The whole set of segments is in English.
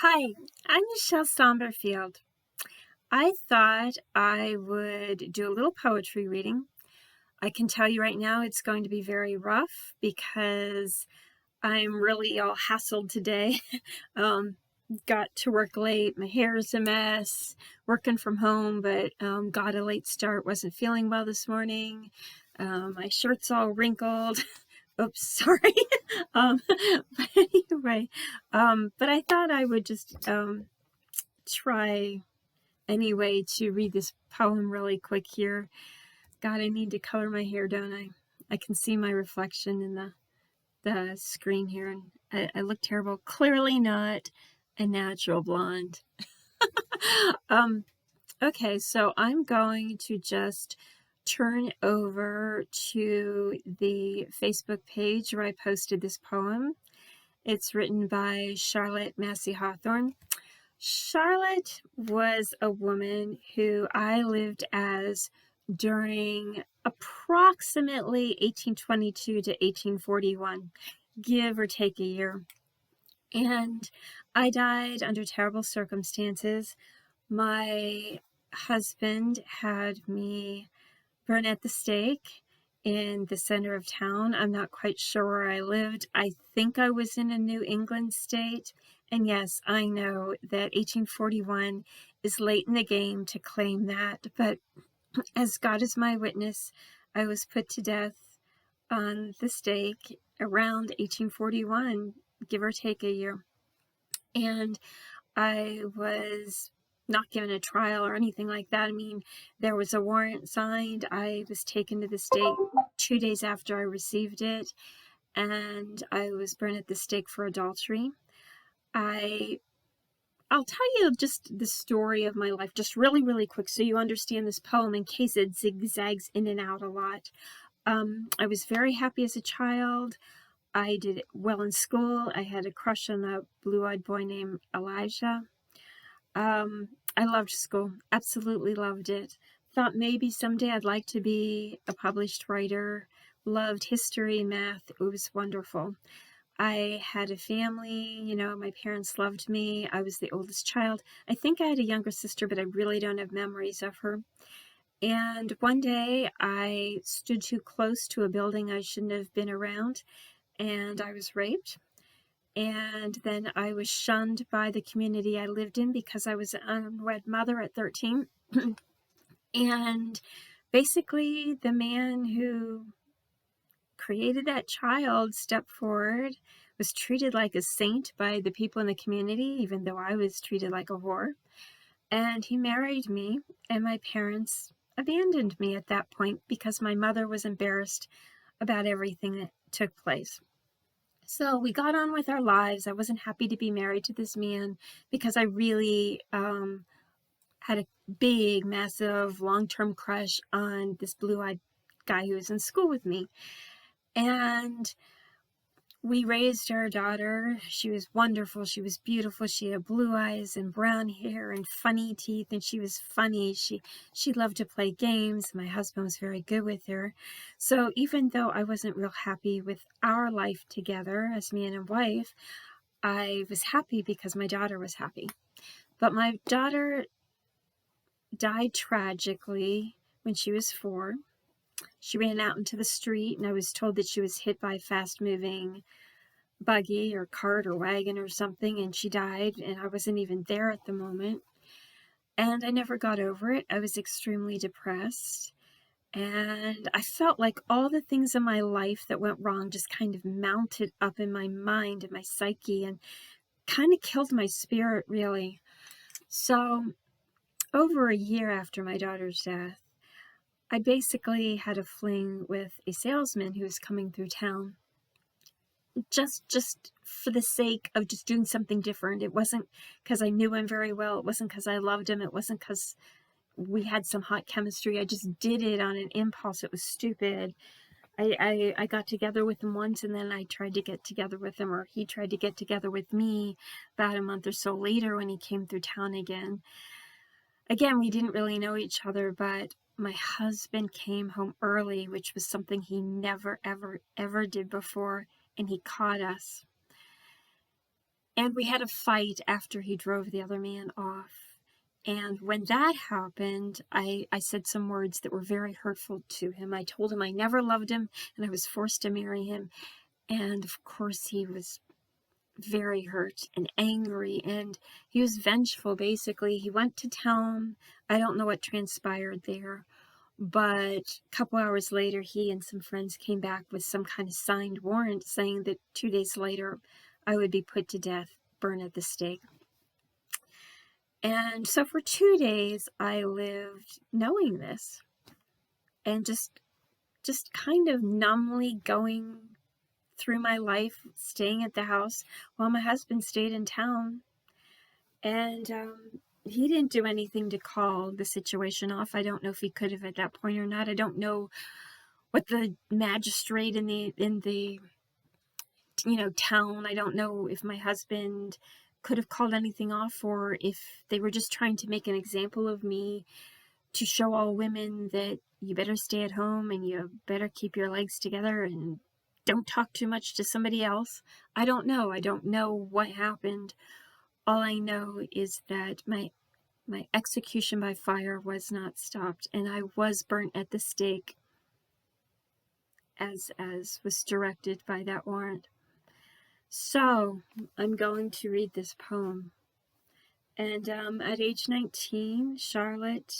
Hi, I'm Michele Saumberfield. I thought I would do a little poetry reading. I can tell you right now it's going to be very rough because I'm really all hassled today. um, got to work late, my hair is a mess, working from home, but got a late start, wasn't feeling well this morning. My shirt's all wrinkled. Oops, sorry. But anyway, but I thought I would just try anyway to read this poem really quick here. God, I need to color my hair, don't I? I can see my reflection in the screen here, and I look terrible. Clearly not a natural blonde. um, okay, so I'm going to just turn over to the Facebook page where I posted this poem. It's written by Charlotte Massey Hawthorne. Charlotte was a woman who I lived as during approximately 1822 to 1841, give or take a year. And I died under terrible circumstances. My husband had me burn at the stake in the center of town. I'm not quite sure where I lived. I think I was in a New England state. And yes, I know that 1841 is late in the game to claim that, but as God is my witness, I was put to death on the stake around 1841, give or take a year. And I was not given a trial or anything like that. I mean, there was a warrant signed. I was taken to the stake 2 days after I received it, and I was burned at the stake for adultery. I'll tell you just the story of my life, just really, really quick, so you understand this poem in case it zigzags in and out a lot. I was very happy as a child. I did well in school. I had a crush on a blue-eyed boy named Elijah. I loved school, absolutely loved it. Thought maybe someday I'd like to be a published writer. Loved history, math. It was wonderful. I had a family, my parents loved me. I was the oldest child. I think I had a younger sister, but I really don't have memories of her. And one day I stood too close to a building I shouldn't have been around, and I was raped. And then I was shunned by the community I lived in because I was an unwed mother at 13. And basically, the man who created that child stepped forward, was treated like a saint by the people in the community, even though I was treated like a whore. And he married me, and my parents abandoned me at that point because my mother was embarrassed about everything that took place. So we got on with our lives. I wasn't happy to be married to this man because I really had a big, massive, long-term crush on this blue-eyed guy who was in school with me. And we raised our daughter. She was wonderful. She was beautiful. She had blue eyes and brown hair and funny teeth, and she was funny. She loved to play games. My husband was very good with her. So even though I wasn't real happy with our life together as man and wife, I was happy because my daughter was happy. But my daughter died tragically when she was 4. She ran out into the street, and I was told that she was hit by a fast-moving buggy or cart or wagon or something, and she died, and I wasn't even there at the moment. And I never got over it. I was extremely depressed, and I felt like all the things in my life that went wrong just kind of mounted up in my mind and my psyche and kind of killed my spirit, really. So over a year after my daughter's death, I basically had a fling with a salesman who was coming through town, just for the sake of just doing something different. It wasn't because I knew him very well. It wasn't because I loved him. It wasn't because we had some hot chemistry. I just did it on an impulse. It was stupid. I got together with him once, and then I tried to get together with him, or he tried to get together with me about a month or so later when he came through town again. Again, we didn't really know each other, but my husband came home early, which was something he never, ever, ever did before, and he caught us. And we had a fight after he drove the other man off. And when that happened, I said some words that were very hurtful to him. I told him I never loved him and I was forced to marry him. And of course, he was very hurt and angry, and he was vengeful, basically. He went to town. I don't know what transpired there, but a couple hours later, he and some friends came back with some kind of signed warrant saying that 2 days later, I would be put to death, burned at the stake. And so for 2 days, I lived knowing this and just kind of numbly going through my life, staying at the house while my husband stayed in town. And he didn't do anything to call the situation off. I don't know if he could have at that point or not. I don't know what the magistrate in the town, I don't know if my husband could have called anything off, or if they were just trying to make an example of me to show all women that you better stay at home and you better keep your legs together and don't talk too much to somebody else. I don't know. I don't know what happened. All I know is that my execution by fire was not stopped, and I was burnt at the stake as was directed by that warrant. So I'm going to read this poem. And at age 19, Charlotte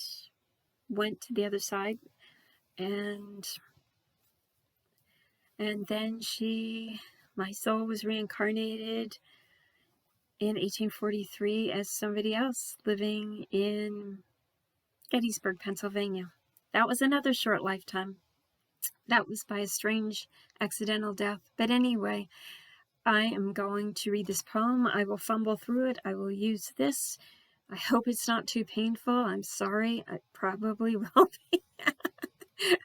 went to the other side, and then my soul was reincarnated in 1843 as somebody else living in Gettysburg, Pennsylvania. That was another short lifetime. That was by a strange accidental death. But anyway, I am going to read this poem. I will fumble through it. I will use this. I hope it's not too painful. I'm sorry. I probably will be.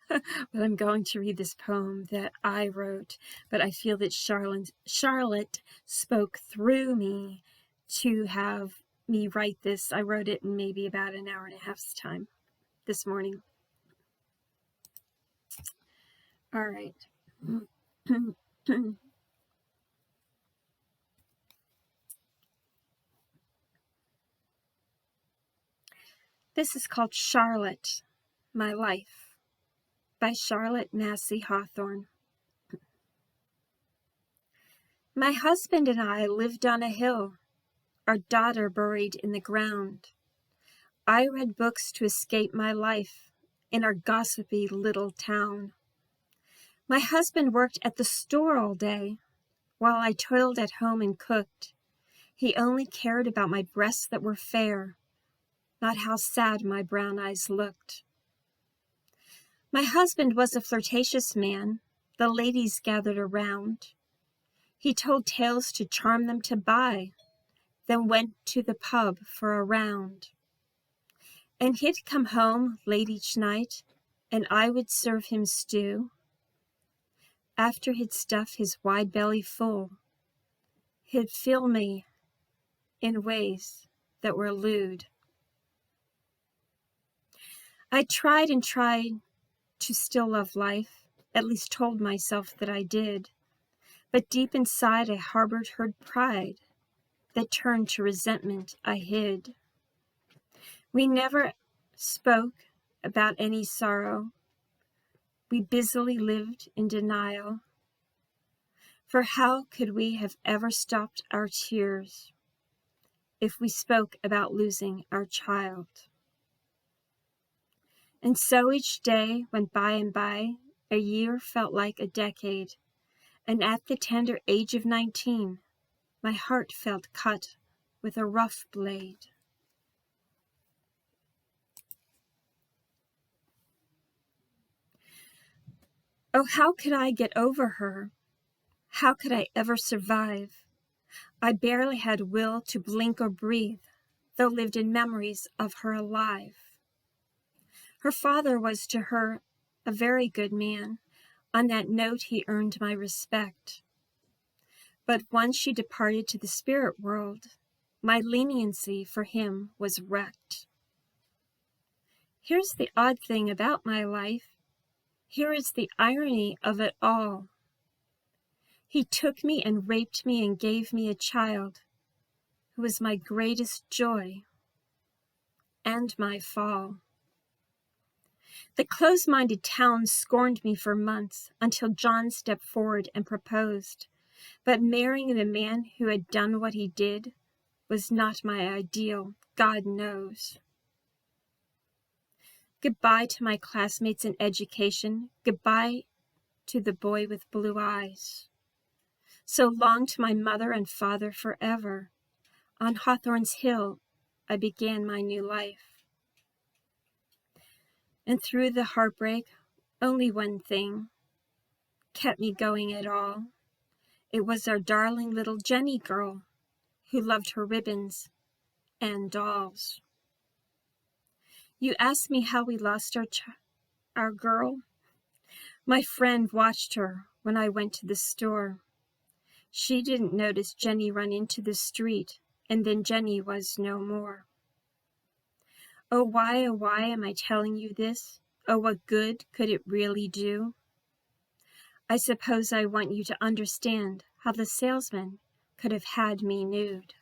But I'm going to read this poem that I wrote, but I feel that Charlotte spoke through me to have me write this. I wrote it in maybe about an hour and a half's time this morning. All right. This is called Charlotte, My Life, by Charlotte Massey Hawthorne. My husband and I lived on a hill, our daughter buried in the ground. I read books to escape my life in our gossipy little town. My husband worked at the store all day, while I toiled at home and cooked. He only cared about my breasts that were fair, not how sad my brown eyes looked. My husband was a flirtatious man. The ladies gathered around. He told tales to charm them to buy, then went to the pub for a round. And he'd come home late each night, and I would serve him stew. After he'd stuff his wide belly full, he'd fill me in ways that were lewd. I tried and tried to still love life, at least told myself that I did. But deep inside I harbored hurt pride that turned to resentment I hid. We never spoke about any sorrow. We busily lived in denial. For how could we have ever stopped our tears if we spoke about losing our child? And so each day went by, and by a year felt like a decade. And at the tender age of 19, my heart felt cut with a rough blade. Oh, how could I get over her? How could I ever survive? I barely had will to blink or breathe, though lived in memories of her alive. Her father was to her a very good man. On that note, he earned my respect. But once she departed to the spirit world, my leniency for him was wrecked. Here's the odd thing about my life. Here is the irony of it all. He took me and raped me and gave me a child, who was my greatest joy and my fall. The close-minded town scorned me for months until John stepped forward and proposed. But marrying the man who had done what he did was not my ideal, God knows. Goodbye to my classmates in education. Goodbye to the boy with blue eyes. So long to my mother and father forever. On Hawthorne's Hill, I began my new life. And through the heartbreak, only one thing kept me going at all. It was our darling little Jenny girl who loved her ribbons and dolls. You asked me how we lost our girl. My friend watched her when I went to the store. She didn't notice Jenny run into the street, and then Jenny was no more. Oh, why am I telling you this? Oh, what good could it really do? I suppose I want you to understand how the salesman could have had me nude.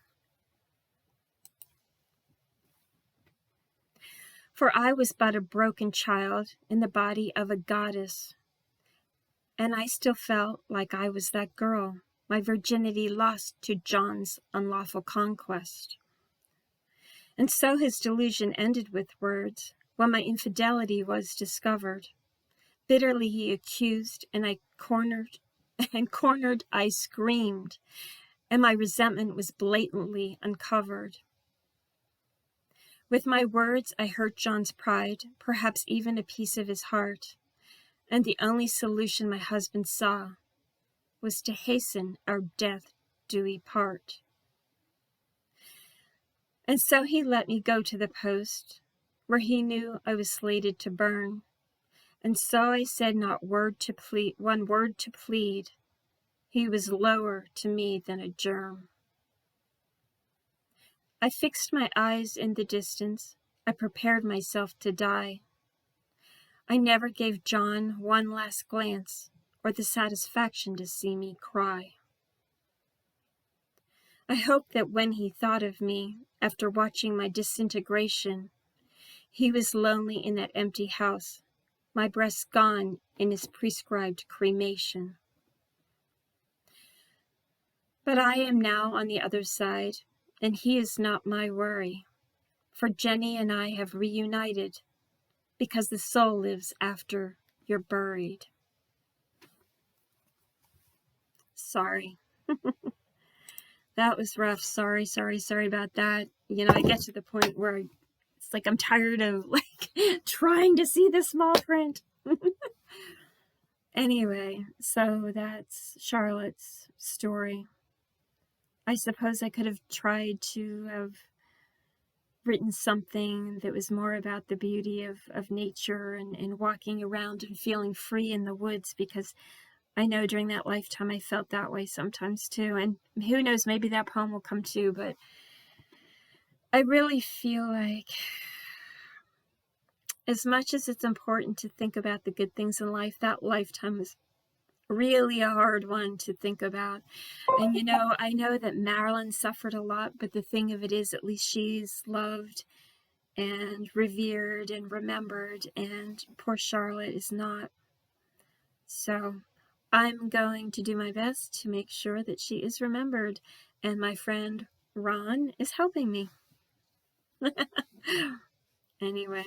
For I was but a broken child in the body of a goddess, and I still felt like I was that girl, my virginity lost to John's unlawful conquest. And so his delusion ended with words, when my infidelity was discovered. Bitterly he accused, and cornered I screamed, and my resentment was blatantly uncovered. With my words, I hurt John's pride, perhaps even a piece of his heart, and the only solution my husband saw was to hasten our death do we part. And so he let me go to the post, where he knew I was slated to burn. And so I said not one word to plead. He was lower to me than a germ. I fixed my eyes in the distance. I prepared myself to die. I never gave John one last glance or the satisfaction to see me cry. I hoped that when he thought of me, after watching my disintegration, he was lonely in that empty house, my breast gone in his prescribed cremation. But I am now on the other side, and he is not my worry, for Jenny and I have reunited, because the soul lives after you're buried. Sorry. That was rough. Sorry about that. You know, I get to the point where it's like I'm tired of trying to see the small print. Anyway, so that's Charlotte's story. I suppose I could have tried to have written something that was more about the beauty of nature and walking around and feeling free in the woods, because I know during that lifetime I felt that way sometimes too. And who knows, maybe that poem will come too, but I really feel like as much as it's important to think about the good things in life, that lifetime was really a hard one to think about. And you know, I know that Marilyn suffered a lot, but the thing of it is, at least she's loved and revered and remembered, and poor Charlotte is not. So I'm going to do my best to make sure that she is remembered, and my friend Ron is helping me. Anyway,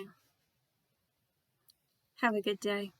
have a good day.